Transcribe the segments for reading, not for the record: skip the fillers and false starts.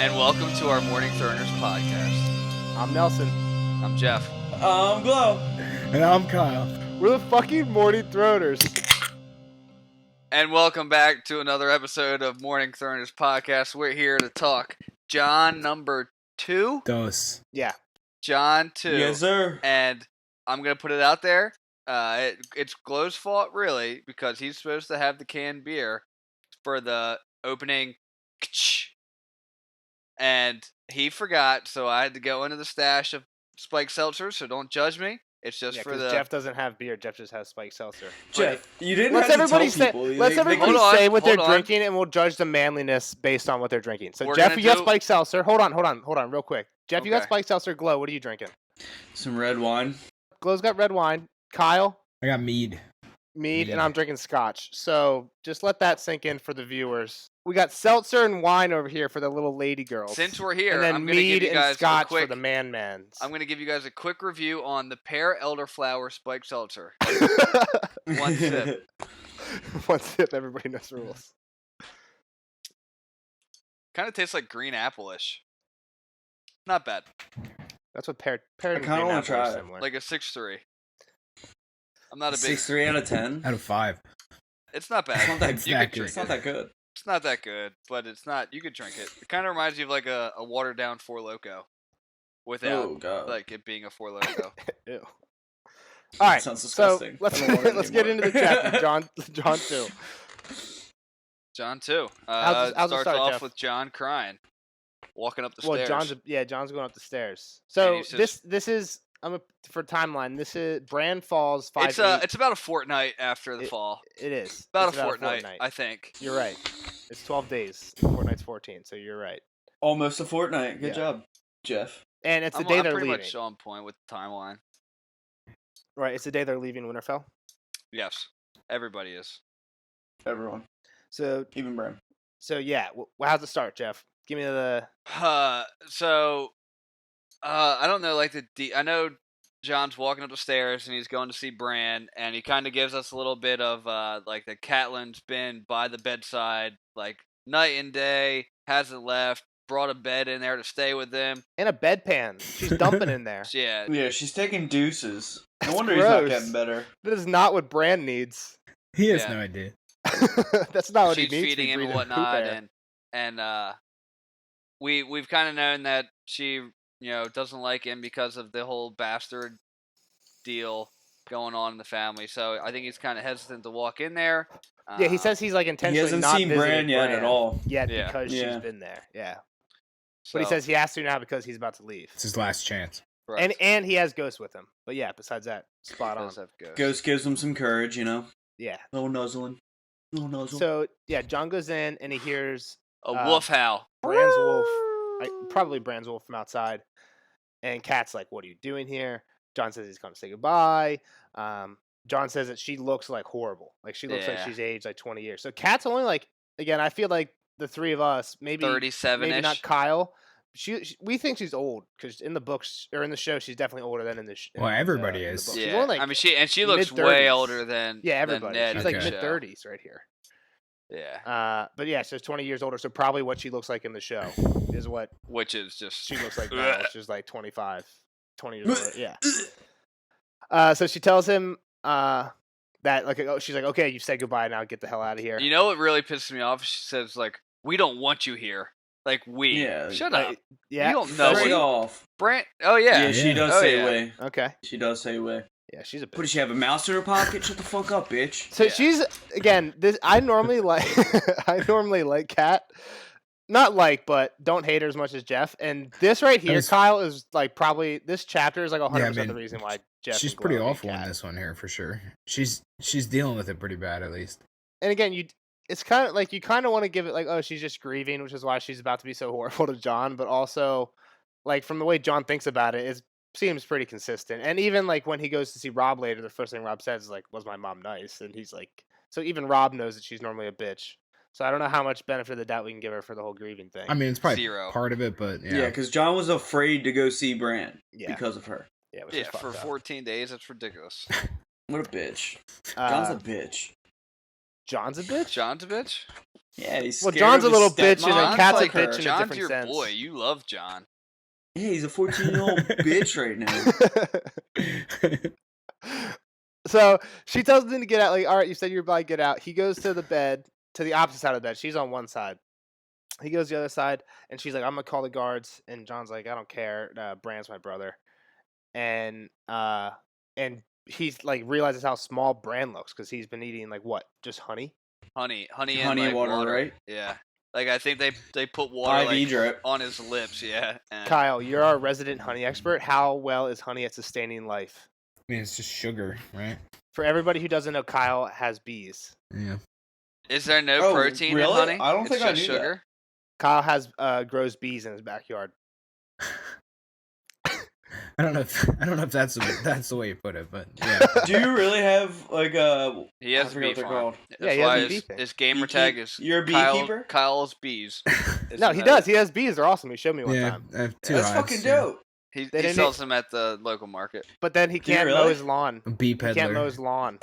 and welcome to our Morning Throners podcast. I'm Nelson. I'm Jeff. I'm Glow. And I'm Kyle. We're the fucking Morning Throners. And welcome back to another episode of Morning Throners podcast. We're here to talk John number 2. Dos. Yeah. John 2. Yes, sir. And I'm going to put it out there. It's Glow's fault, really, because he's supposed to have the canned beer for the opening. And he forgot, so I had to go into the stash of Spike Seltzer, so don't judge me. It's just for the... Jeff doesn't have beer. Jeff just has Spike Seltzer. Jeff, you didn't Let's have to everybody tell people. let's everybody Hold on, say what they're hold on. drinking, and we'll judge the manliness based on what they're drinking. So, We're Jeff, gonna you got do- Spike Seltzer. Hold on, real quick. Jeff, you got Okay. Spike Seltzer. Glow, what are you drinking? Some red wine. Glow's got red wine. Kyle, I got mead. mead, and I'm drinking scotch. So just let that sink in for the viewers. We got seltzer and wine over here for the little lady girls. Since we're here, and then I'm going to mead give you and guys a scotch quick... for the man-mans. I'm going to give you guys a quick review on the Pear Elderflower Spike Seltzer. One sip. One sip, everybody knows the rules. Kind of tastes like green apple-ish. Not bad. That's what pear I and kinda green wanna apple are try it. similar. Like a 6.3. I'm not a big... 6.3 out of 10. Out of 5. It's not bad. It's not that It's You that could good. drink It's not that good. It's not that good, but it's not... You could drink it. It kind of reminds you of like a watered-down Four Loko. Without, Oh god. like, it being a Four Loko. Ew. All right, Sounds so disgusting. let's I don't want it let's get into anymore. the chapter. John 2. John, too. How's it Starts start, off Jeff? with John crying. Walking up the Well, stairs. John's going up the stairs. So he says- this is for timeline. This is Bran falls 5. It's about a fortnight after the fall. It is About It's a fortnight, I think. You're right. It's 12 days. Fortnight's 14, so you're right. Almost a fortnight. Good Yeah. job, Jeff. And it's the I'm day they're pretty leaving. much on point with the timeline. Right, it's the day they're leaving Winterfell. Yes, everybody is. Everyone. So Even Bram. yeah. How's it start, Jeff? Give me the. I don't know, like I know John's walking up the stairs and he's going to see Bran, and he kind of gives us a little bit of like the Catelyn's been by the bedside like night and day, hasn't left, brought a bed in there to stay with them. And a bedpan. She's dumping in there. Yeah, Yeah, she's taking deuces. No That's wonder he's not gross. getting better. That is not what Bran needs. He has Yeah. no idea. That's not what she's he needs. feeding to be him and breathing poop whatnot, air. and we've kind of known that she doesn't like him because of the whole bastard deal going on in the family. So I think he's kind of hesitant to walk in there. Yeah, he says he's like He intentionally hasn't not seen visiting Bran yet at all. Yet Yeah. because she's Yeah. been there. Yeah. So, But he says he has to now because he's about to leave. It's his last chance. correct. And he has Ghost with him. But yeah, besides that, spot He on. does have ghosts. Ghost gives him some courage, you know. Yeah. Little nuzzling. Little nuzzle. So yeah, John goes in and he hears A wolf howl. Bran's wolf, probably Bran's wolf from outside. And Kat's like, "What are you doing here?" John says he's come to say goodbye. John says that she looks like horrible. Like she looks like Yeah. she's aged like 20 years. So Kat's only like, again, I feel like the three of us, maybe 37-ish. maybe not Kyle. We think she's old because in the books or in the show she's definitely older than in the. Well, everybody in the is. book. She's Yeah, only, like, I mean she looks way mid-thirties. older than yeah, than everybody. Ned She's in like the mid show. 30s right here. Yeah, But yeah, so 20 years older. So probably what she looks like in the show is what which is just she looks like now, which is like 25, 20 years older. Yeah. So she tells him that she's like, okay, you've said goodbye now, get the hell out of here. You know what really pisses me off? She says like, "We don't want you here." Like we. Yeah, Shut up. Yeah. You don't know Straight what off. Brant. Oh yeah. Yeah, she Yeah. does Oh, say yeah. away. Okay. She does say away. Yeah, she's a What, bitch. does she have a mouse in her pocket? Shut the fuck up, bitch. So Yeah. she's again. This I normally like. I normally like Kat. Not like, but don't hate her as much as Jeff. And this right here, was- Kyle, is like probably this chapter is like 100% mean, the reason why Jeff. She's and pretty Glow hate awful in Kat. this one here for sure. She's dealing with it pretty bad at least. And again, it's kind of like you kind of want to give it like, oh, she's just grieving, which is why she's about to be so horrible to John. But also, like from the way John thinks about it, it seems pretty consistent. And even like when he goes to see Rob later, the first thing Rob says is like, "Was my mom nice?" And he's like, so even Rob knows that she's normally a bitch. So I don't know how much benefit of the doubt we can give her for the whole grieving thing. I mean, it's probably 0. part of it, but Yeah, because John was afraid to go see Bran yeah, because of her. yeah, which Yeah, is for fucked up. 14 days, that's ridiculous. What a bitch. John's Uh, a bitch. John's a bitch. John's a bitch. Yeah, he's Well, scared John's of a his little bitch, and then stepmom. Kat's a Fuck her. bitch in a John's different your sense. boy. You love John. Yeah, he's a 14-year-old bitch right now. So she tells him to get out. Like, all right, you said you're about to get out. He goes to the bed, to the opposite side of the bed. She's on one side. He goes to the other side, and she's like, "I'm gonna call the guards." And John's like, "I don't care. Brand's my brother." And he's like realizes how small Brand looks because he's been eating like what, just honey. Honey and Honey like and water, right? Yeah. Like I think they put water IV drip. on his lips. Yeah. And Kyle, you're our resident honey expert. How well is honey at sustaining life? I mean, it's just sugar, right? For everybody who doesn't know, Kyle has bees. Yeah. Is there no protein really? in honey? I don't It's think I just knew that. sugar. Kyle has grows bees in his backyard. I don't know if that's the way you put it, but yeah. Do you really have like He has I a forget bee what they're farm. called. That's he has why a bee his, thing. his gamer Beekeep- tag is You're a beekeeper? Kyle's bees. No, Isn't he that does. it? He has bees. They're awesome. He showed me one Yeah, time. I have two That's hives, fucking yeah. dope. He They didn't sells them at the local market. But then he Do you can't mow really? his lawn. A bee He can't peddler. mow his lawn.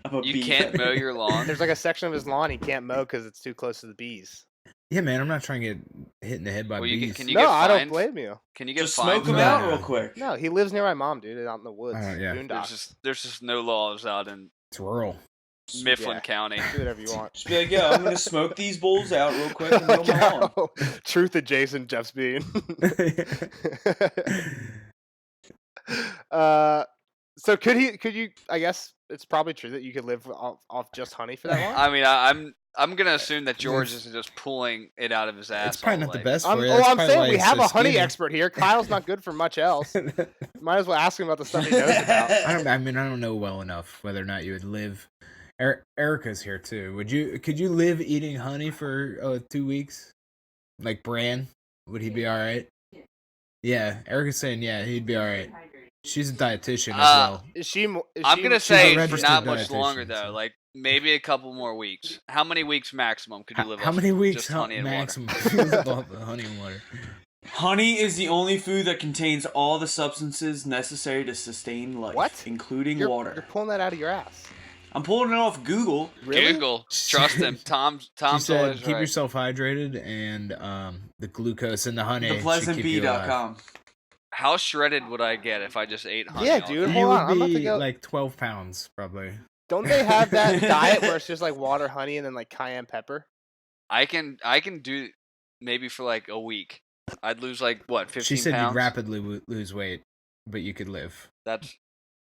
I'm a You bee can't peddler. mow your lawn. There's like a section of his lawn he can't mow because it's too close to the bees. Yeah, man, I'm not trying to get hit in the head by Well, you bees. can you No, get I don't fined? blame you. Can you get Just smoke fined? them No, out no. real quick. No, he lives near my mom, dude, out in the woods. Yeah. Boondocks. There's just no laws out in It's rural. Mifflin Yeah. County. Do whatever you want. Just be like, yeah, I'm gonna smoke these bulls out real quick and mow my lawn. Truth adjacent, Jeff's being. So could you? I guess it's probably true that you could live off just honey for that long. I mean, I'm gonna assume that George is just pulling it out of his ass. It's probably not the best for I'm you. That's probably saying why we he's have so a honey skinny. expert here. Kyle's not good for much else. Might as well ask him about the stuff he knows about. I don't know well enough whether or not you would live. Erica's here too. Could you live eating honey for 2 weeks? Like Bran, would he be all right? Yeah, Erica's saying he'd be all right. She's a dietitian as well. I'm gonna say for registered not much longer dietitian, though. so. Like maybe a couple more weeks. How many weeks maximum could you live? How off many weeks just honey and water? maximum? Honey and water. Honey is the only food that contains all the substances necessary to sustain life, What? including You're water. pulling that out of your ass. I'm pulling it off Google. Really? Google, trust him. Tom's She said, always keep right. yourself hydrated, and the glucose in the honey should keep you alive. ThePleasantBee.com. How shredded would I get if I just ate honey? Yeah, all dude. day? You Hold on, I'm would about to be go- like 12 pounds, probably. Don't they have that diet where it's just like water, honey, and then like cayenne pepper? I can do maybe for like a week. I'd lose like what 15 She said pounds. you'd rapidly lose weight, but you could live. That's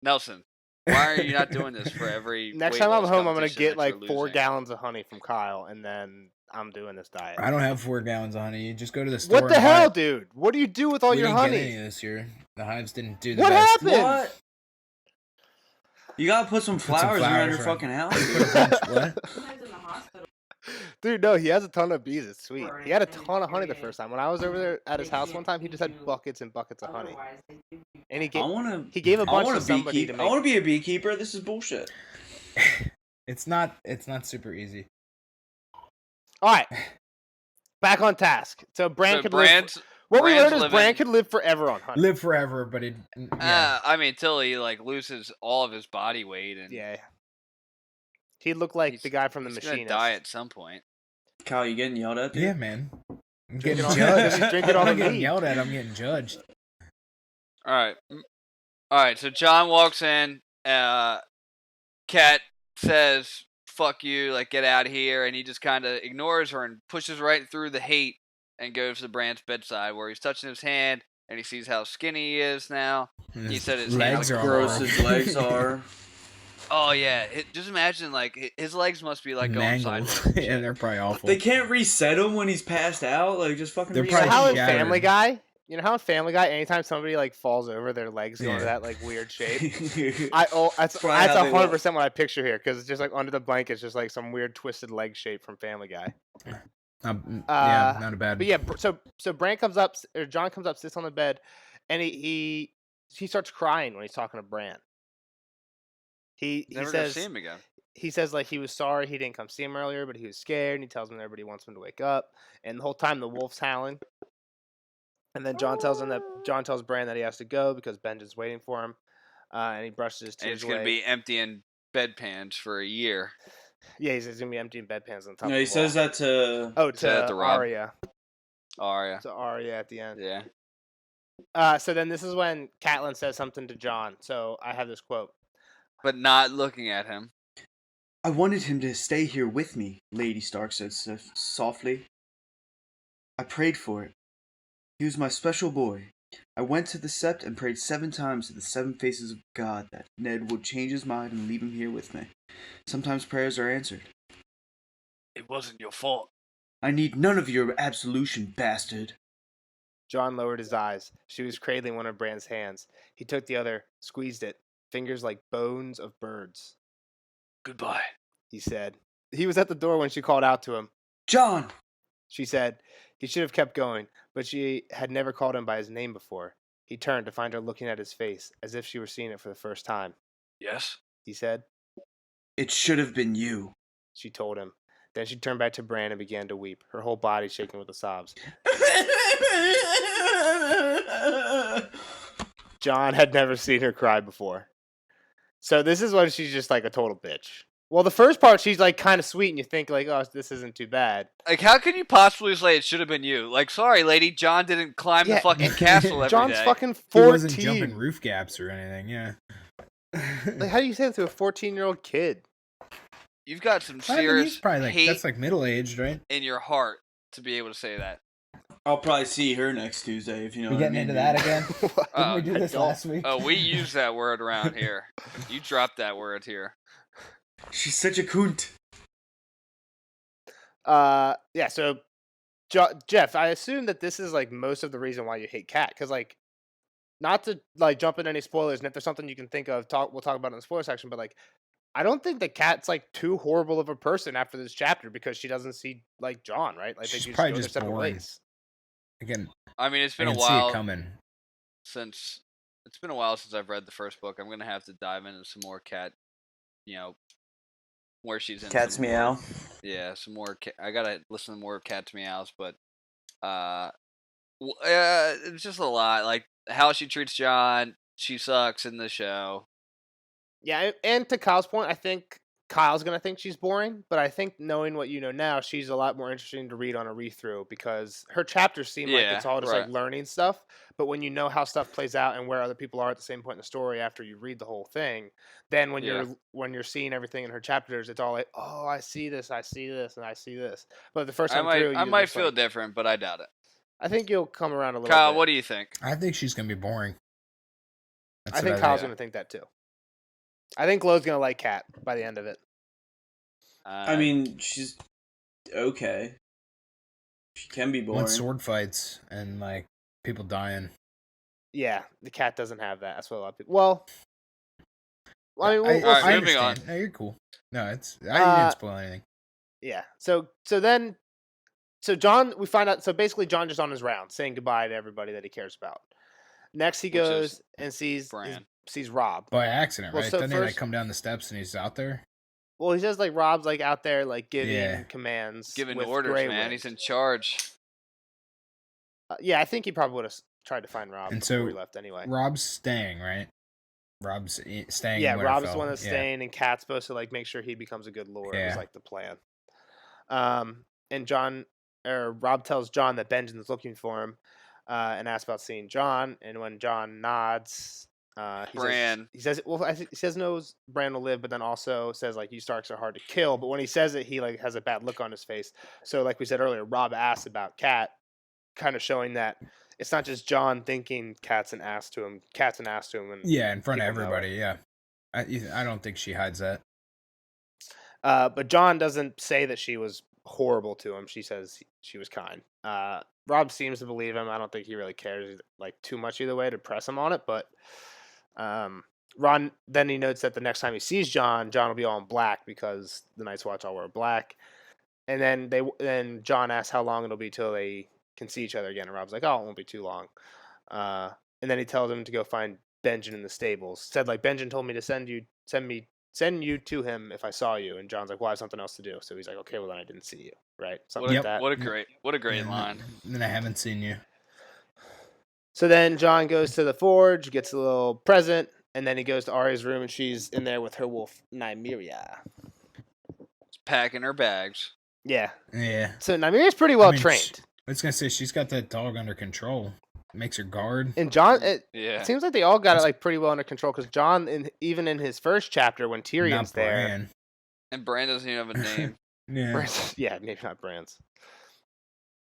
Nelson. Why are you not doing this for every? Next weight time I'm loss home, I'm gonna competition get that like you're 4 losing? gallons of honey from Kyle, and then I'm doing this diet. I don't have 4 gallons of honey. You just go to the store. What the and buy hell, it. dude? What do you do with all We your didn't get honey? any this year. The hives didn't do the What best. happened? What? You gotta put some flowers around your around. fucking house. Put a bunch- what? Sometimes in the hospital. Dude, no, he has a ton of bees. It's sweet. He had a ton of honey the first time. When I was over there at his house one time, he just had buckets and buckets of honey. Otherwise, they do And he I gave wanna. he gave a I bunch wanna to somebody to beekeep. make. I wanna be a beekeeper. This is bullshit. It's not super easy. All right, back on task. So Bran So could live. Brand's What we Brand's learned is Bran living- could live forever on honey. Live forever, but it. Yeah. I mean, till he like loses all of his body weight and Yeah. He looked like He's- the guy from the he's gonna Machinist. die at some point. Kyle, you getting yelled at? Dude? Yeah, man. I'm Drinking getting all- judged. he's drinking all I'm the not getting meat. yelled at. I'm getting judged. All right, all right. So John walks in. Kat says, "Fuck you!" Like, get out of here, and he just kind of ignores her and pushes right through the hate and goes to Brand's bedside, where he's touching his hand and he sees how skinny he is now. And He his said his legs hands are How all gross his legs are. Oh yeah, just imagine like his legs must be like going mangled. sideways. and Yeah, shit. they're probably awful. They can't reset him when he's passed out. Like just fucking. They're You reset know probably how him. in shattered. Family Guy, Family Guy, anytime somebody like falls over, their legs go into Yeah. that like weird shape. That's probably how they look. 100% what I picture here because it's just like under the blanket, it's just like some weird twisted leg shape from Family Guy. Yeah, not a bad. But yeah, so Bran comes up, or John comes up, sits on the bed, and he starts crying when he's talking to Bran. He Never gonna says see him again. he says like he was sorry he didn't come see him earlier, but he was scared, and he tells him that everybody wants him to wake up, and the whole time the wolf's howling. And then John tells Bran that he has to go because Benja's waiting for him, and he brushes his And tears he's gonna away. be emptying bedpans for a year. Yeah, he says he's gonna be emptying bedpans on top. No, of he the says wall. that to. Oh, Is that to the Rob? Arya. Arya. To Arya at the end. Yeah. So then this is when Catelyn says something to Jon. So I have this quote. But not looking at him. I wanted him to stay here with me, Lady Stark said softly. I prayed for it. He was my special boy. I went to the Sept and prayed 7 times to the 7 faces of God that Ned would change his mind and leave him here with me. Sometimes prayers are answered. It wasn't your fault. I need none of your absolution, bastard. Jon lowered his eyes. She was cradling one of Bran's hands. He took the other, squeezed it, fingers like bones of birds. Goodbye, he said. He was at the door when she called out to him. Jon! She said. He should have kept going, but she had never called him by his name before. He turned to find her looking at his face, as if she were seeing it for the first time. Yes? He said. It should have been you. She told him. Then she turned back to Bran and began to weep, her whole body shaking with the sobs. Jon had never seen her cry before. So this is when she's just like a total bitch. Well, the first part, she's like kind of sweet, and you think like, oh, this isn't too bad. Like, how can you possibly say it should have been you? Like, sorry, lady, Jon didn't climb the fucking castle every John's day. fucking 14. He wasn't jumping roof gaps or anything, yeah. Like, how do you say that to a 14-year-old kid? You've got some I mean, serious he's probably like, hate that's like middle-aged, right? in your heart to be able to say that. I'll probably see her next Tuesday, if you know We what I getting mean. into that again? Oh, Didn't we do this last week? Oh, we use that word around here. You dropped that word here. She's such a cunt. Yeah, so Jeff, I assume that this is like most of the reason why you hate Kat, because like, not to like jump into any spoilers, and if there's something you can think of, we'll talk about it in the spoiler section. But like, I don't think that Kat's like too horrible of a person after this chapter because she doesn't see like Jon, right? Like She's they probably go their just separate boring. ways. Again, I mean, it's I been a can see it while coming. since I've read the first book. I'm gonna have to dive into some more Kat, where she's in. Cat's meow. Yeah, some more. I gotta listen to more of Cat's meows, but it's just a lot. Like how she treats Jon, she sucks in the show. Yeah, and to Kyle's point, I think Kyle's gonna think she's boring, but I think knowing what you know now, she's a lot more interesting to read on a read-through because her chapters seem like it's all just like learning stuff. But when you know how stuff plays out and where other people are at the same point in the story after you read the whole thing, then when you're seeing everything in her chapters, it's all like, oh, I see this, and I see this. But the first time I might feel different, but I doubt it. I think you'll come around a little Kyle, bit. what do you think? I think she's gonna be boring. I think Kyle's gonna think that too. I think Glo's gonna like Kat by the end of it. I mean, she's okay. She can be boring. When sword fights and like people dying. Yeah, the Kat doesn't have that. That's what a lot of people. Well, I mean, Alright, we'll moving on. No, you're cool. No, I didn't spoil anything. Yeah. So Jon, we find out. So basically, Jon just on his round, saying goodbye to everybody that he cares about. Next, he goes and sees Robb by accident, right? So Doesn't he like come down the steps and he's out there? Well, he says like Robb's like out there like giving commands, giving orders, man. He's in charge. Yeah, I think he probably would have tried to find Robb before he left anyway. Robb's staying, right? Robb's staying. Yeah, Robb's the one that's staying, and Kat's supposed to like make sure he becomes a good lord. Is like the plan. And Robb tells Jon that Benjen's looking for him, and asks about seeing Jon. And when Jon nods, he says knows Bran will live, but then also says like you Starks are hard to kill. But when he says it, he like has a bad look on his face. So like we said earlier, Robb asked about Kat, kind of showing that it's not just Jon thinking Kat's an ass to him. Kat's an ass to him. In front of everybody. Yeah, I don't think she hides that. But Jon doesn't say that she was horrible to him. She says she was kind. Robb seems to believe him. I don't think he really cares like too much either way to press him on it. But Ron then he notes that the next time he sees Jon will be all in black because the Night's Watch all wear black. And then Jon asks how long it'll be till they can see each other again. And Robb's like, oh, it won't be too long. And then he tells him to go find Benjen in the stables. Said like Benjen told me to send you to him if I saw you. And Jon's like, well, I have something else to do. So he's like, okay, well then I didn't see you, right? Something like that. What a great line. Then I haven't seen you. So then Jon goes to the forge, gets a little present, And then he goes to Arya's room, and she's in there with her wolf, Nymeria. Packing her bags. Yeah. Yeah. So Nymeria's pretty well I mean, trained. I was gonna say she's got that dog under control. Makes her guard. And John, it Yeah. seems like they all got it That's- like pretty well under control. Because John, even in his first chapter, when Tyrion's Not there, Bran. And Bran doesn't even have a name. Yeah. yeah, maybe not Bran's.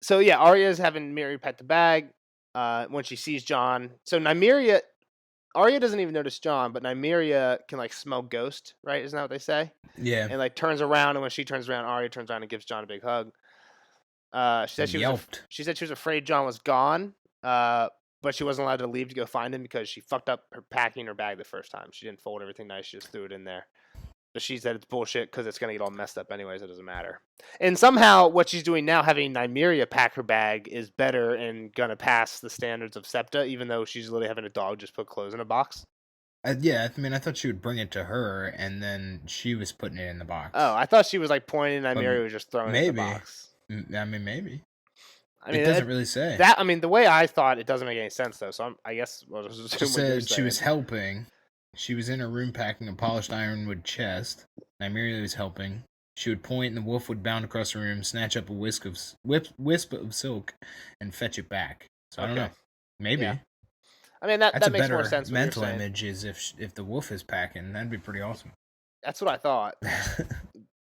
So yeah, Arya's having Nymeria pet the bag when she sees John. So Nymeria, Arya doesn't even notice John, but Nymeria can like smell ghost, right? Isn't that what they say? Yeah. And like turns around, and when she turns around, Arya turns around and gives John a big hug. She said Yelped. she said she was afraid John was gone, but she wasn't allowed to leave to go find him because she fucked up her packing her bag the first time. She didn't fold everything nice; she just threw it in there. But she said it's bullshit because it's gonna get all messed up anyways. It doesn't matter. And somehow, what she's doing now, having Nymeria pack her bag, is better and gonna pass the standards of Septa, even though she's literally having a dog just put clothes in a box. Yeah, I mean, I thought she would bring it to her, and then she was putting it in the box. Oh, I thought she was like pointing, and Nymeria was just throwing it in the maybe. box. I mean, maybe. I mean, It doesn't really say. I mean, the way I thought, it doesn't make any sense though. So I guess we'll just She assume what you're said she was saying. helping. She was in her room packing a polished ironwood chest. Nymeria was helping. She would point, and the wolf would bound across the room, snatch up a wisp of silk, and fetch it back. So I don't Okay. know. Maybe. Yeah. I mean, that That's a makes better more sense. What mental you're saying. image is if the wolf is packing. That'd be pretty awesome. That's what I thought.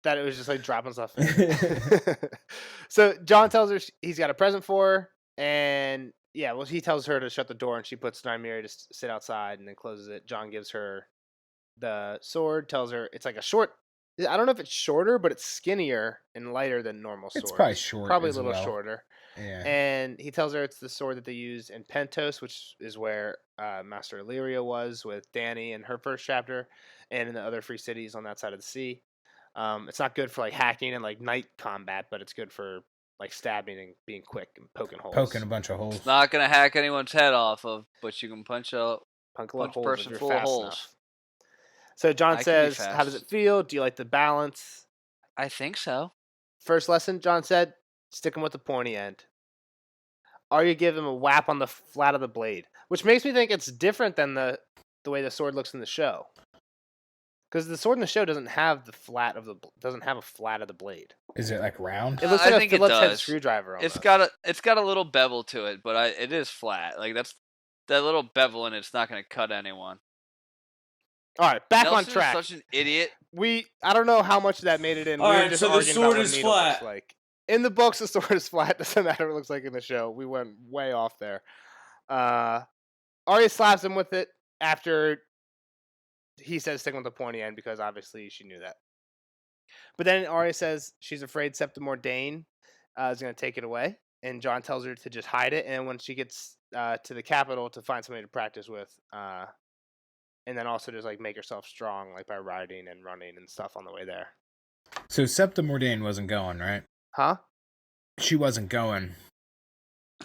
That it was just like dropping stuff in. So John tells her he's got a present for her, and yeah, well, he tells her to shut the door, and she puts Nymeria to sit outside, and then closes it. John gives her the sword, tells her it's like a short. I don't know if it's shorter, but it's skinnier and lighter than normal swords. It's probably short. Probably a as little well. shorter. Yeah. And he tells her it's the sword that they use in Pentos, which is where Master Illyria was with Dany in her first chapter, and in the other free cities on that side of the sea. It's not good for like hacking and like night combat, but it's good for like stabbing and being quick and poking holes. Poking a bunch of holes. It's not gonna hack anyone's head off of, but you can punch a Punk a punch a holes person if you're full of fast holes. enough. So John I can be says, "How does it fast." feel? Do you like the balance?" I think so. First lesson, John said, stick him with the pointy end. Arya give him a whap on the flat of the blade, which makes me think it's different than the way the sword looks in the show. Because the sword in the show doesn't have the flat of the blade. Is it like round? It looks I like a think it Phillips head does. screwdriver. Almost. It's got a little bevel to it, but it is flat. Like that little bevel in it's not gonna cut anyone. All right, back Nelson on track. Is such an idiot. I don't know how much of that made it in. All We were right, just so the arguing about sword what is needle looks flat. like. In the books, the sword is flat. Doesn't matter what it looks like in the show. We went way off there. Arya slaps him with it after he says stick with the pointy end because obviously she knew that. But then Arya says she's afraid Septa Mordain is going to take it away, and Jon tells her to just hide it. And when she gets to the capital to find somebody to practice with, and then also just like make herself strong, like by riding and running and stuff on the way there. So Septa Mordain wasn't going, right? Huh? She wasn't going.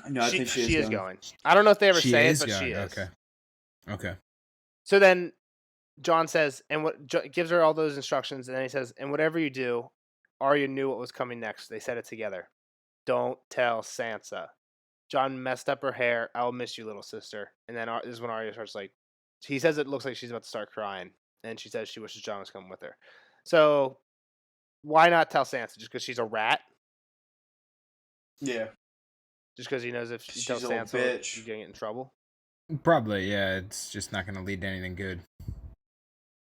No, I think she is going. I don't know if they ever She say it, is but going. she is. Okay. So then Jon says, and gives her all those instructions, and then he says, and whatever you do, Arya knew what was coming next. They said it together. Don't tell Sansa. Jon messed up her hair. I'll miss you, little sister. And then this is when Arya starts like, he says it looks like she's about to start crying, and she says she wishes Jon was coming with her. So why not tell Sansa? Just because she's a rat? Yeah. Just because he knows if she She's tells a little Sansa, bitch. she's gonna get in trouble. Probably, yeah. It's just not going to lead to anything good.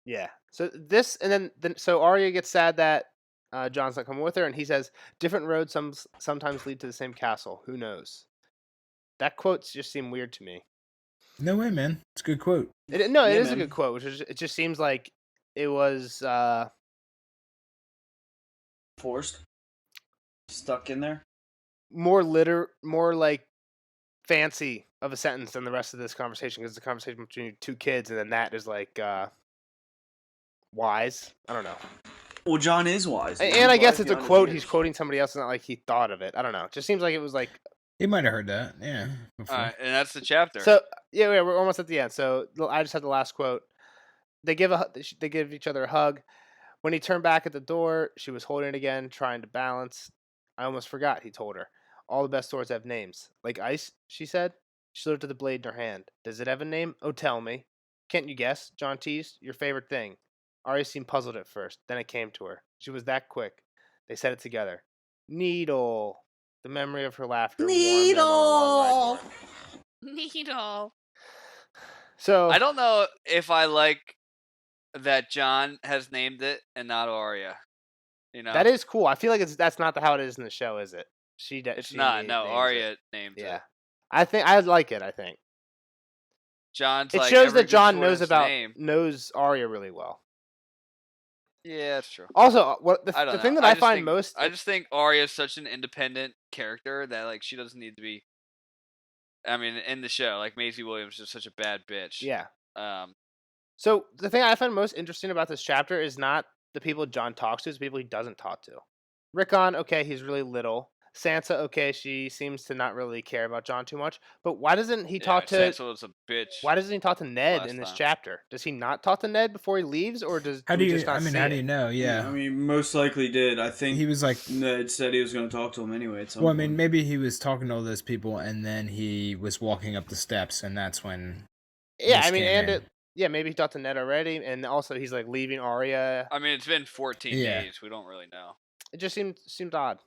Yeah. So this, and then so Arya gets sad that Jon's not coming with her, and he says, "Different roads sometimes lead to the same castle. Who knows?" That quote just seemed weird to me. No way, man. It's a good quote. It is Yeah, a man. good quote. Which is, it just seems like it was Forced. Stuck in there. more like fancy of a sentence than the rest of this conversation, because it's a conversation between two kids, and then that is like wise. I don't know. Well, Jon is wise. And I guess it's a beyond his quote. years. He's quoting somebody else. It's not like he thought of it. I don't know. It just seems like it was like. He might have heard that. Yeah. Before. All right, and that's the chapter. So yeah, we're almost at the end. So I just had the last quote. They give each other a hug. When he turned back at the door, she was holding it again, trying to balance. I almost forgot. He told her, "All the best swords have names, like ice." She said. She looked at the blade in her hand. "Does it have a name? Oh, tell me." Can't you guess? John teased. Your favorite thing. Arya seemed puzzled at first. Then it came to her. She was that quick. They said it together. Needle. The memory of her laughter warmed them on a long ride north. Needle. So I don't know if I like that John has named it and not Arya. You know, that is cool. I feel like that's not how it is in the show, is it? it's not. No, names Arya it. named Yeah, it. I think I like it. I think John's it like shows every that John good sword has a name. knows Arya really well. Yeah, that's true. Also, I don't the know. thing that I find think, most I just think Arya is such an independent character that like she doesn't need to be. I mean, in the show, like Maisie Williams is such a bad bitch. yeah. Um. So the thing I find most interesting about this chapter is not the people John talks to, it's the people he doesn't talk to. Rickon, okay, he's really little. Sansa, okay, she seems to not really care about John too much. But why doesn't he talk to Sansa was a bitch. Why doesn't he talk to Ned last in this time. chapter? Does he not talk to Ned before he leaves, or does How do do we you? just not I mean, see how it? do you know? Yeah. I mean, most likely did. I think He was like, Ned said he was going to talk to him anyway. At some well, I point. mean, maybe he was talking to all those people, and then he was walking up the steps, and that's when. Yeah, this I mean, came in. yeah, maybe he talked to Ned already, and also he's like leaving Arya. I mean, it's been 14 Yeah. days. We don't really know. It just seemed odd.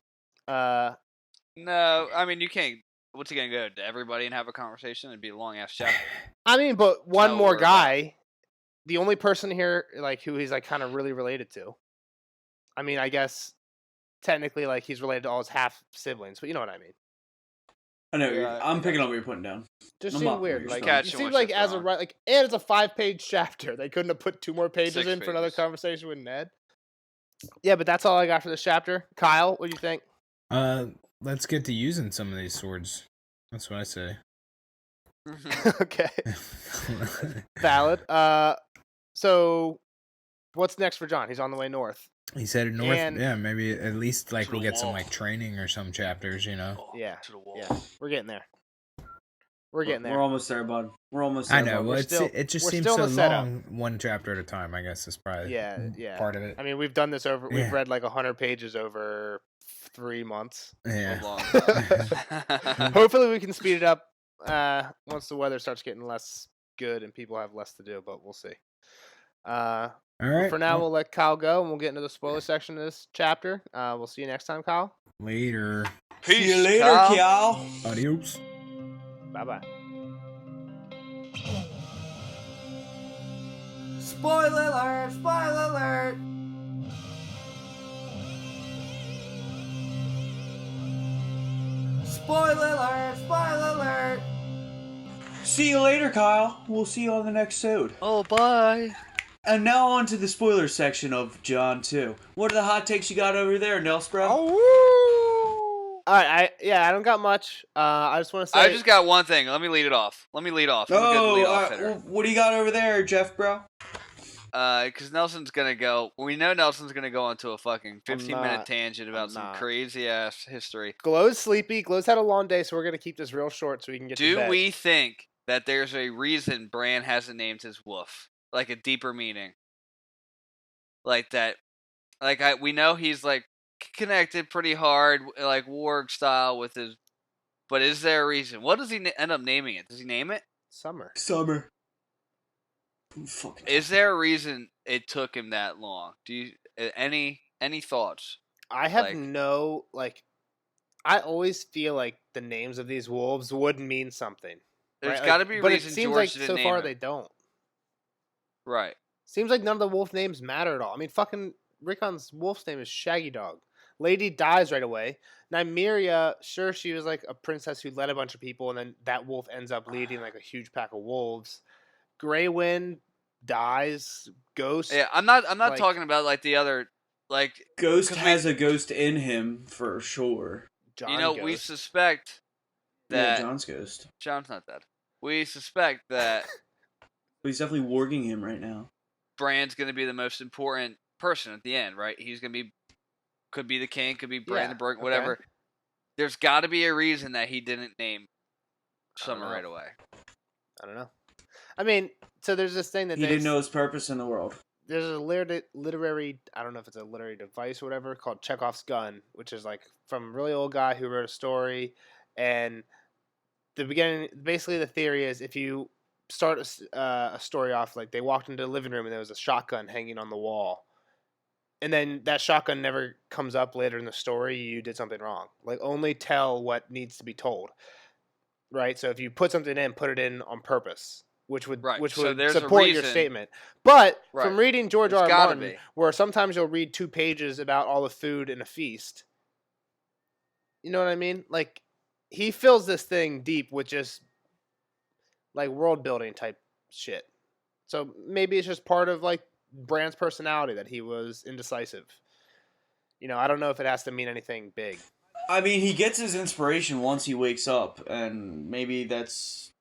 No, I mean you can't. What's he gonna go to everybody and have a conversation? It'd be a long ass chapter. I mean, but one not more what we're guy, the only person here like who he's like kind of really related to. I mean, I guess technically like he's related to all his half siblings, but you know what I mean. I know. Yeah, I'm picking up what you're putting down. Just I'm seemed not weird. really Like sure. it seems like as a like, and it's a 5-page chapter. They couldn't have put 2 more pages 6 in for another pages. conversation with Ned. Yeah, but that's all I got for this chapter. Kyle, what do you think? Let's get to using some of these swords. That's what I say. Okay, valid. So what's next for John? He's on the way north. He's headed north. And- Yeah, maybe at least like To we'll the get some wall. like training or some chapters. You know. Yeah, To the wall. yeah, we're getting there. We're getting there. We're almost there, bud. We're almost there. I know. bud. Well, still- it just we're seems still in so the setup. long. One chapter at a time. I guess is probably Yeah. part of it. I mean, we've done this over. We've Yeah. read like 100 pages over 3 months. Yeah. Long. Hopefully, we can speed it up once the weather starts getting less good and people have less to do. But we'll see. All right. For now, well, we'll let Kyle go, and we'll get into the spoiler section of this chapter. We'll see you next time, Kyle. later. See you later, Kial. Adios. Bye bye. Spoiler alert! Spoiler alert! Spoiler alert! Spoiler alert! See you later, Kyle. We'll see you on the next episode. Oh, bye. And now on to the spoiler section of John 2. What are the hot takes you got over there, Nels, bro? All right, I don't got much. I just want to say I just got one thing. Let me lead it off. I'm a good lead-off hitter. What do you got over there, Jeff, bro? Because Nelson's gonna go. We know Nelson's gonna go into a fucking 15-minute not. tangent about I'm some not. crazy ass history. Glow's sleepy. Glow's had a long day, so we're gonna keep this real short so we can get to Do bed. we think that there's a reason Bran hasn't named his wolf? Like a deeper meaning? Like that? Like we know he's like connected pretty hard, like Warg style with his. But is there a reason? What does he end up naming it? Does he name it? Summer. Summer. Fucking Is there a reason it took him that long? Do you any thoughts? I have Like- no like. I always feel like the names of these wolves would mean something. There's right? got to Like, be a but reason it seems George like didn't so name far him. they don't. Right. Seems like none of the wolf names matter at all. I mean, fucking Rickon's wolf's name is Shaggy Dog. Lady dies right away. Nymeria, sure, she was like a princess who led a bunch of people, and then that wolf ends up leading like a huge pack of wolves. Grey Wind dies. Ghost. Yeah, I'm not like- talking about like the other like Ghost 'cause has a ghost in him for sure. John you know we Ghost. suspect that Yeah, John's ghost. John's not dead. We suspect that But he's definitely warging him right now. Bran's going to be the most important person at the end, right? He's going to be could be the king, could be Brandenburg, okay. whatever. There's got to be a reason that he didn't name I don't Summer know. right away. I don't know. I mean, so there's this thing that He didn't know his purpose in the world. there's a literary I don't know if it's a literary device or whatever called Chekhov's gun, which is like from a really old guy who wrote a story, and the beginning basically the theory is if you start a story off like they walked into the living room and there was a shotgun hanging on the wall, and then that shotgun never comes up later in the story, you did something wrong. Like, only tell what needs to be told, right? So if you put something in, put it in on purpose, which would Right. which So would there's a support your reason. statement. But Right. from reading George It's R. R. gotta Martin, be. where sometimes you'll read 2 pages about all the food in a feast, you know what I mean? Like, he fills this thing deep with just like world building type shit. So maybe it's just part of like Brand's personality that he was indecisive. You know, I don't know if it has to mean anything big. I mean, he gets his inspiration once he wakes up, and maybe that's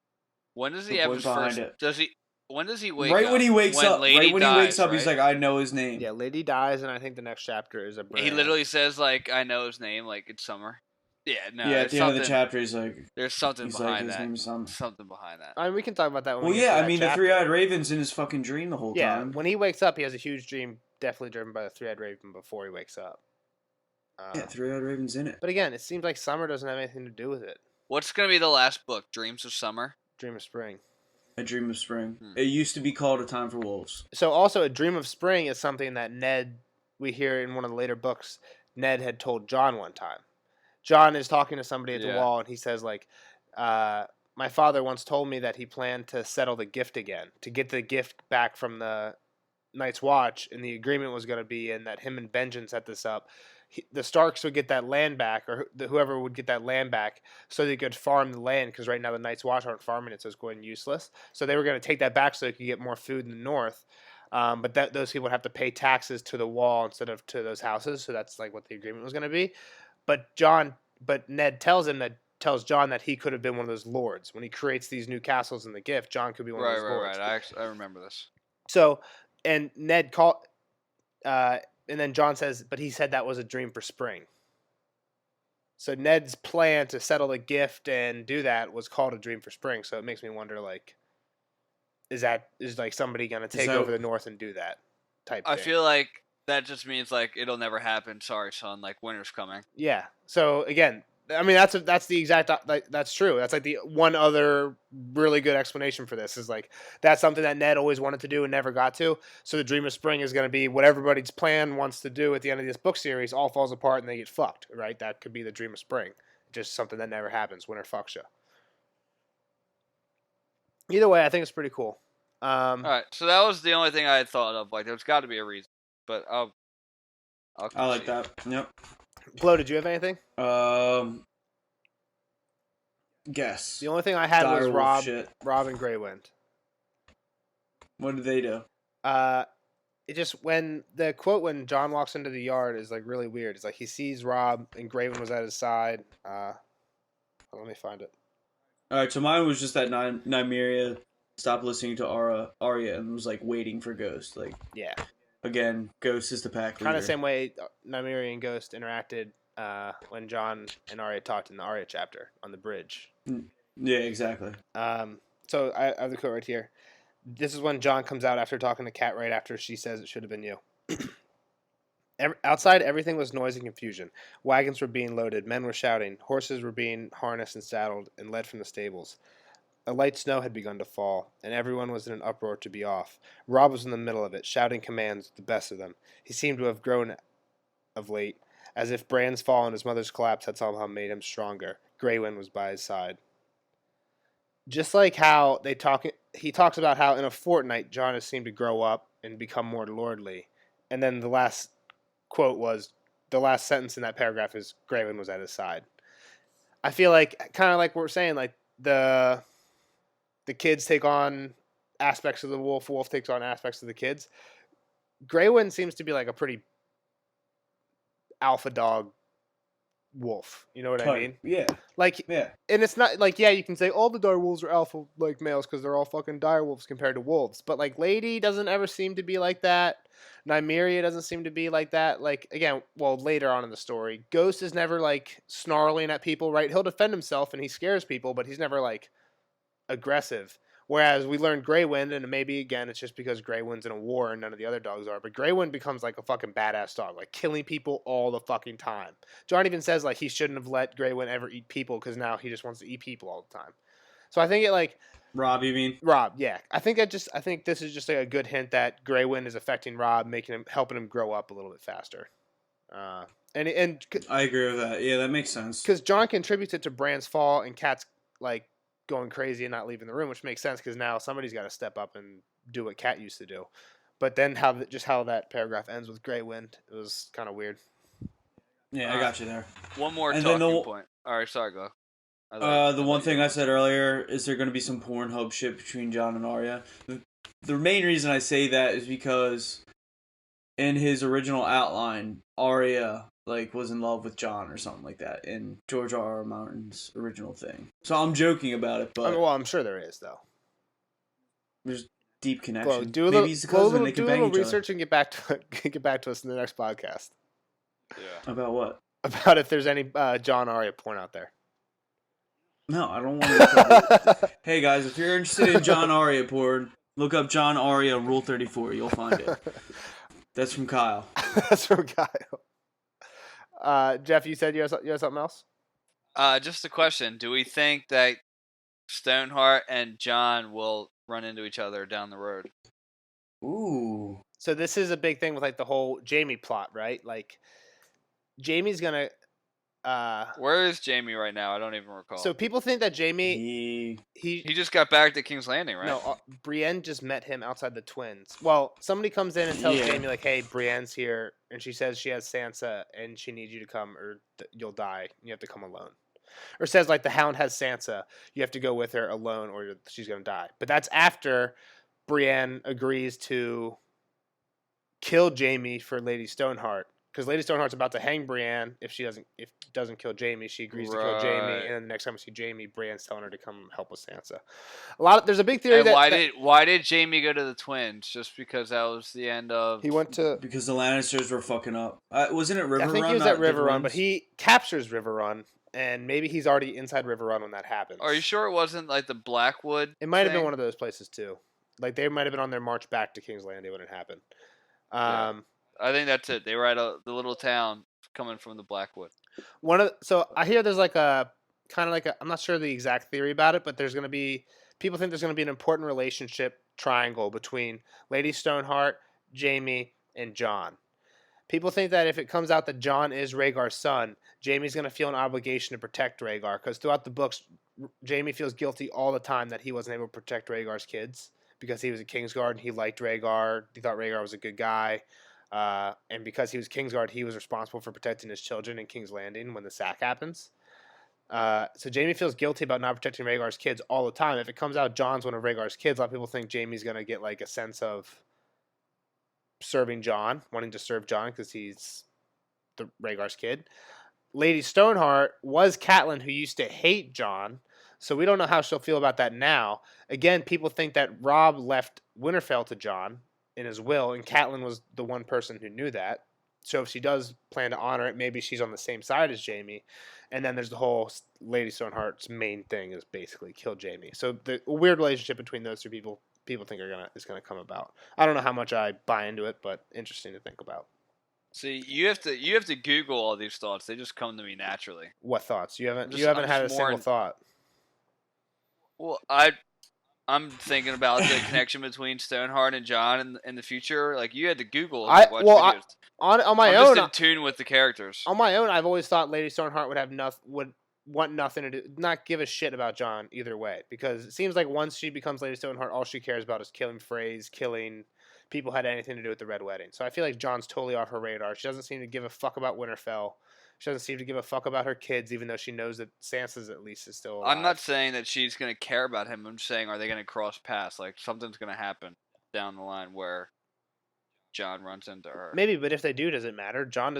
When does the he have point his behind first? it. Does he? When does he wake Right up? when he wakes When up, Lady right when he wakes dies, up, he's right? like, I know his name. Yeah, Lady dies, and I think the next chapter is a Bran. He literally says like, "I know his name." Like it's summer. Yeah. No. Yeah, at There's the end of the something. chapter, he's like, There's something he's like, behind his that. name's Summer. Something behind that. I mean, we can talk about that when Well, we get yeah, to I that mean, the chapter. three-eyed raven's in his fucking dream the whole Yeah, time. when he wakes up, he has a huge dream, definitely driven by the three-eyed raven before he wakes up. Yeah, three-eyed raven's in it. But again, it seems like summer doesn't have anything to do with it. What's gonna be the last book? Dreams of Summer. Dream of spring. A Dream of Spring. Hmm. It used to be called A Time for Wolves. So also, a dream of spring is something that Ned, we hear in one of the later books, Ned had told John one time. John is talking to somebody at the Yeah. wall, and he says like, my father once told me that he planned to settle the gift again, to get the gift back from the Night's Watch, and the agreement was going to be in that him and Benjen set this up. The Starks would get that land back, or whoever would get that land back, so they could farm the land, because right now the Night's Watch aren't farming it, so it's going useless. So they were going to take that back so they could get more food in the north. But those people would have to pay taxes to the wall instead of to those houses. So that's like what the agreement was going to be. But Ned tells John that he could have been one of those lords. When he creates these new castles in the gift, John could be one of those lords. Right. I remember this. So, and Ned and then John says, but he said that was a dream for spring. So Ned's plan to settle the gift and do that was called a dream for spring. So it makes me wonder, like, is like somebody gonna take over the north and do that type I thing? feel like that just means like it'll never happen. Sorry, son. Like winter's coming. Yeah. So again, I mean that's the exact like that's true. That's like the one other really good explanation for this is like that's something that Ned always wanted to do and never got to. So the Dream of Spring is going to be what everybody's plan wants to do at the end of this book series all falls apart and they get fucked, right? That could be the Dream of Spring. Just something that never happens. Winter fucks you. Either way, I think it's pretty cool. All right. So that was the only thing I had thought of. Like there's got to be a reason, but I'll I like concede. that. Yep. Flo, did you have anything? Guess. The only thing I had was Direwolf shit. Rob and Greywind. What did they do? It just when John walks into the yard is like really weird. It's like he sees Rob and Greywind was at his side. Let me find it. All right, so mine was just that Nymeria stopped listening to Arya and was like waiting for Ghost. Like, Yeah, again, Ghost is the pack leader. kind of the same way Nymeria and Ghost interacted when John and Arya talked in the Arya chapter on the bridge. Yeah, exactly. So I have the quote right here. This is when John comes out after talking to Kat right after she says it should have been you. Outside, everything was noise and confusion. Wagons were being loaded, men were shouting, horses were being harnessed and saddled and led from the stables. A light snow had begun to fall, and everyone was in an uproar to be off. Rob was in the middle of it, shouting commands, the best of them. He seemed to have grown of late, as if Bran's fall and his mother's collapse had somehow made him stronger. Greywind was by his side. Just like how he talks about how in a fortnight John has seemed to grow up and become more lordly. And then the last sentence in that paragraph is Greywind was at his side. I feel like, kind of like what we're saying, like the kids take on aspects of the wolf takes on aspects of the kids. Greywind seems to be like a pretty alpha dog wolf. You know what I mean? Yeah. Like, Yeah. and it's not like, yeah, you can say all the dire wolves are alpha like males because they're all fucking dire wolves compared to wolves. But like, Lady doesn't ever seem to be like that. Nymeria doesn't seem to be like that. Like, again, well, later on in the story, Ghost is never like snarling at people, right? He'll defend himself and he scares people, but he's never like aggressive. Whereas we learned Greywind, and maybe again it's just because Greywind's in a war and none of the other dogs are, but Greywind becomes like a fucking badass dog, like killing people all the fucking time. John even says like he shouldn't have let Greywind ever eat people because now he just wants to eat people all the time. So I think it like Rob, you mean? Rob, yeah. I think this is just like a good hint that Grey Wind is affecting Rob, helping him grow up a little bit faster. And I agree with that. Yeah, that makes sense. because John contributes it to Bran's fall, and Kat's like going crazy and not leaving the room, which makes sense because now somebody's got to step up and do what Kat used to do. But then how that paragraph ends with Grey Wind, it was kind of weird. Yeah, I got you there. One more And then talking point. All right, sorry, go. The one thing I said earlier is there going to be some Pornhub shit between John and Arya. The main reason I say that is because in his original outline, Arya was in love with John or something like that in George R.R. Martin's original thing. So I'm joking about it, but I'm sure there is though. There's deep connection. Well, do a Maybe he's the cousin. They can bang little each research and get back to us in the next podcast. Yeah. About what? About if there's any John Arya porn out there. No, I don't want to. Hey guys, if you're interested in John Arya porn, look up John Arya Rule 34. You'll find it. That's from Kyle. That's from Kyle. Jeff, you said you had something else? Just a question. Do we think that Stoneheart and John will run into each other down the road? Ooh. So this is a big thing with like the whole Jamie plot, right? Like Jamie's gonna where is Jamie right now? I don't even recall. So people think that Jamie he just got back to King's Landing, right? No, Brienne just met him outside the Twins. Well, somebody comes in and tells Jamie like, "Hey, Brienne's here," and she says she has Sansa and she needs you to come or you'll die. You have to come alone. Or says like the Hound has Sansa, you have to go with her alone or she's gonna die. But that's after Brienne agrees to kill Jamie for Lady Stoneheart. Because Lady Stoneheart's about to hang Brienne if doesn't kill Jamie. She agrees to kill Jamie, and then the next time we see Jamie, Brienne's telling her to come help with Sansa. There's a big theory and why did Jamie go to the Twins? Just because that was the end of he went to because the Lannisters were fucking up. Wasn't it River Run? I think he was at River Run, but he captures River Run, and maybe he's already inside River Run when that happens. Are you sure it wasn't like the Blackwood? It might have been one of those places too. Like they might have been on their march back to King's Landing when it happened. Yeah. I think that's it. They were at the little town coming from the Blackwood. So I hear there's like a kind of like I'm not sure the exact theory about it, but people think there's going to be an important relationship triangle between Lady Stoneheart, Jamie, and John. People think that if it comes out that John is Rhaegar's son, Jamie's going to feel an obligation to protect Rhaegar because throughout the books, Jamie feels guilty all the time that he wasn't able to protect Rhaegar's kids because he was a Kingsguard and he liked Rhaegar. He thought Rhaegar was a good guy. And because he was Kingsguard, he was responsible for protecting his children in King's Landing when the sack happens. So Jamie feels guilty about not protecting Rhaegar's kids all the time. If it comes out John's one of Rhaegar's kids, a lot of people think Jamie's going to get like a sense of serving John, wanting to serve John because he's the Rhaegar's kid. Lady Stoneheart was Catelyn, who used to hate John, so we don't know how she'll feel about that now. Again, people think that Robb left Winterfell to John in his will, and Catelyn was the one person who knew that. So if she does plan to honor it, maybe she's on the same side as Jamie. And then there's the whole Lady Stoneheart's main thing is basically kill Jamie. So the weird relationship between those two people think is gonna come about. I don't know how much I buy into it, but interesting to think about. See, you have to Google all these thoughts. They just come to me naturally. What thoughts? You haven't had a single thought. Well, I'm thinking about the connection between Stoneheart and John in the future. Like you had to Google and watch videos. On my I'm own, just in tune with the characters. On my own, I've always thought Lady Stoneheart would want nothing to do, not give a shit about John either way, because it seems like once she becomes Lady Stoneheart, all she cares about is killing Freys, killing people who had anything to do with the Red Wedding. So I feel like John's totally off her radar. She doesn't seem to give a fuck about Winterfell. She doesn't seem to give a fuck about her kids, even though she knows that Sansa's at least is still alive. I'm not saying that she's going to care about him. I'm just saying, are they going to cross paths? Like, something's going to happen down the line where John runs into her. Maybe, but if they do, does it matter? John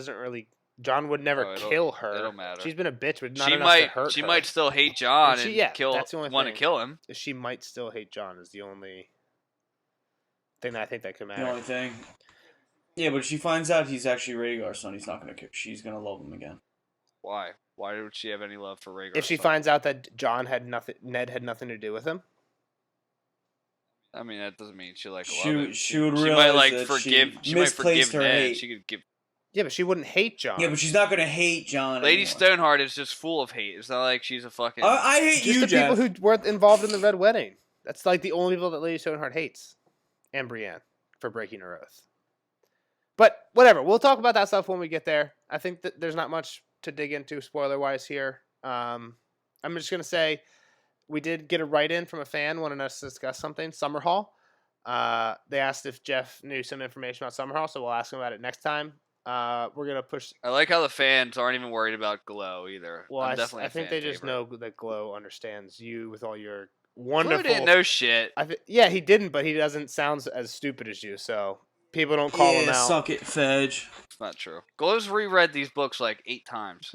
would never kill her. It'll matter. She's been a bitch, but not enough to hurt her. She might still hate John want to kill him. She might still hate John is the only thing that I think that could matter. The only thing. Yeah, but if she finds out he's actually Rhaegar's son, he's not gonna care. She's gonna love him again. Why? Why would she have any love for Rhaegar? If she finds out that Ned had nothing to do with him. I mean, that doesn't mean she love him. She would realize that forgive. She might forgive her Ned. hate. She could give. Yeah, but she wouldn't hate John. Yeah, but she's not gonna hate John. Lady anymore. Stoneheart is just full of hate. It's not like she's a fucking. I hate just you, the Jeff. people who weren't involved in the Red Wedding. That's like the only people that Lady Stoneheart hates, and Brienne for breaking her oath. But whatever, we'll talk about that stuff when we get there. I think that there's not much to dig into spoiler wise here. I'm just gonna say we did get a write-in from a fan wanting us to discuss something. Summerhall. They asked if Jeff knew some information about Summerhall, so we'll ask him about it next time. We're gonna push. I like how the fans aren't even worried about Glow either. Well, I'm definitely I a think fan they just favorite. know that Glow understands you with all your Glow wonderful. didn't know shit. Yeah, he didn't, but he doesn't sound as stupid as you, so people don't call him out. Suck it, Fedge. It's not true. Glow's reread these books like 8 times.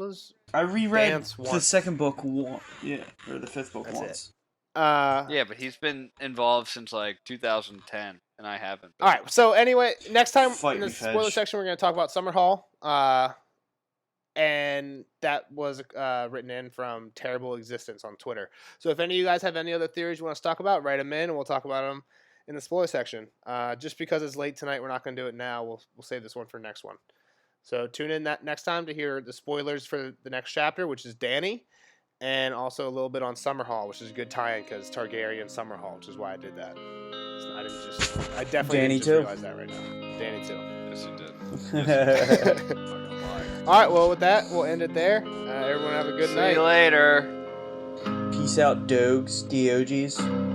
I reread Dance the once. second book or the fifth book That's it. once. Yeah, but he's been involved since like 2010, and I haven't. All right. So anyway, next time Fight in the me, spoiler Fedge. section, we're going to talk about Summerhall. And that was written in from Terrible Existence on Twitter. So if any of you guys have any other theories you want us to talk about, write them in, and we'll talk about them in the spoiler section. Just because it's late tonight, we're not going to do it now. We'll save this one for next one. So tune in that next time to hear the spoilers for the next chapter, which is Dany, and also a little bit on Summerhall, which is a good tie-in because Targaryen Summerhall, which is why I did that. I definitely Dany didn't just too. realize that right now. Danny too. Yes, you did. Fucking liar. All right, well, with that, we'll end it there. Everyone have a good See night. you later. Peace out, dogs, DOGs.